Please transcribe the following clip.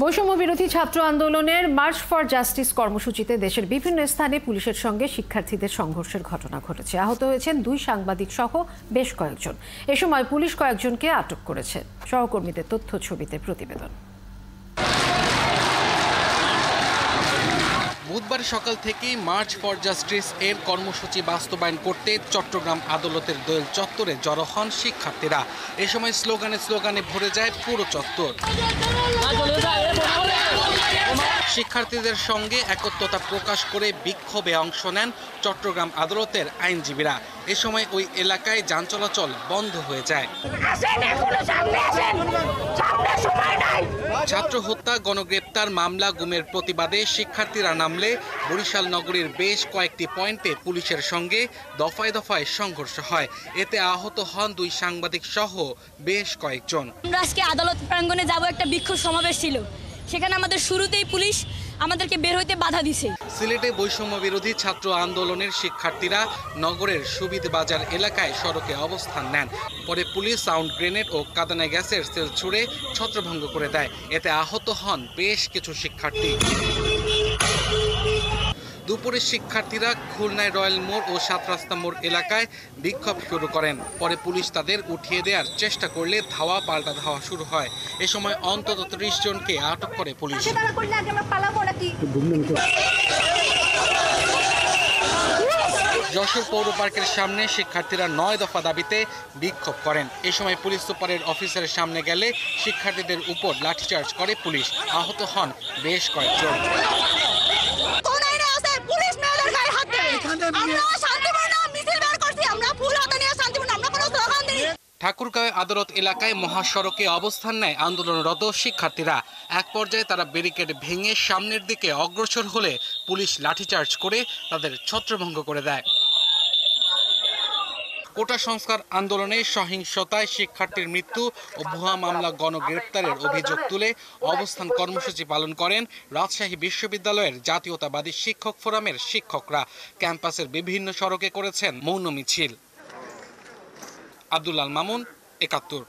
বৈষম্য বিরোধী ছাত্র আন্দোলনের মার্চ ফর জাস্টিস কর্মসূচিতে দেশের বিভিন্ন স্থানে পুলিশের সঙ্গে শিক্ষার্থীদের সংঘর্ষের ঘটনা ঘটেছে। আহত হয়েছেন 2 সাংবাদিক সহ বেশ কয়েকজন। এ সময় পুলিশ কয়েকজনকে আটক করেছে। সহকর্মীদের তথ্য ছবিতে প্রতিবেদন। বুধবার সকাল থেকেই মার্চ ফর জাস্টিস এর কর্মসূচি বাস্তবায়ন করতে চট্টগ্রাম আদালতের দোয়েল চত্বরে জড়ো হন শিক্ষার্থীরা। এ সময় স্লোগানে ভরে যায় পুরো চত্বর। শিক্ষার্থীদের সঙ্গে একত্রতা প্রকাশ করে বিক্ষোভে অংশ নেন চট্টগ্রাম আদালতের আইনজীবীরা। এ সময় ওই এলাকায় যান চলাচল বন্ধ হয়ে যায়। ছাত্র হত্যা, গণগ্রেপ্তার মামলা গুমের প্রতিবাদে শিক্ষার্থীরা নামলে বরিশাল নগরীর বেশ কয়েকটি পয়েন্টে পুলিশের সঙ্গে দফায় দফায় সংঘর্ষ হয়। এতে আহত হন 2 সাংবাদিক সহ বেশ কয়েকজন। আমরা আজকে আদালত প্রাঙ্গণে যাব, একটা বিক্ষোভ সমাবেশ ছিল, সেখানে আমাদের শুরুতেই পুলিশ আমাদেরকে বের হইতে বাধা দিছে। সিলেটে বৈষম্য বিরোধী ছাত্র আন্দোলনের শিক্ষার্থীরা নগরের সুবিদ বাজার এলাকায় সড়কে অবস্থান নেন। পরে পুলিশ সাউন্ড গ্রেনেড ও কাঁদানে গ্যাসের সেল ছুড়ে ছত্রভঙ্গ করে দেয়। এতে আহত হন বেশ কিছু শিক্ষার্থী। দুপুরে শিক্ষার্থীরা খুলনায় রয়্যাল মোড় ও 7 রাস্তা মোড় এলাকায় বিক্ষোভ শুরু করেন। পরে পুলিশ তাদের উঠিয়ে দেওয়ার চেষ্টা করলে ধাওয়া পাল্টা ধাওয়া শুরু হয়। এ সময় অন্তত 30 জনকে আটক করে পুলিশ। যশোর পৌর পার্কের সামনে শিক্ষার্থীরা 9 দফা দাবিতে বিক্ষোভ করেন। এ সময় পুলিশ সুপারের অফিসের সামনে গেলে শিক্ষার্থীদের উপর লাঠিচার্জ করে পুলিশ। আহত হন বেশ কয়েকজন। ঠাকুরগাঁও আদালত এলাকায় মহাসড়কে অবস্থান নেয় আন্দোলনরত শিক্ষার্থীরা। এক পর্যায়ে তারা ব্যারিকেড ভেঙে সামনের দিকে অগ্রসর হলে পুলিশ লাঠিচার্জ করে তাদের ছত্রভঙ্গ করে দেয়। কোটা সংস্কার আন্দোলনে সহিংসতায় শিক্ষার্থীর মৃত্যু ও ভুয়া মামলা গণগ্রেপ্তারের অভিযোগ তুলে অবস্থান কর্মসূচি পালন করেন রাজশাহী বিশ্ববিদ্যালয়ের জাতীয়তাবাদী শিক্ষক ফোরামের শিক্ষকরা। ক্যাম্পাসের বিভিন্ন সড়কে করেছেন মৌন মিছিল। আব্দুল আল মামুন, ৭১।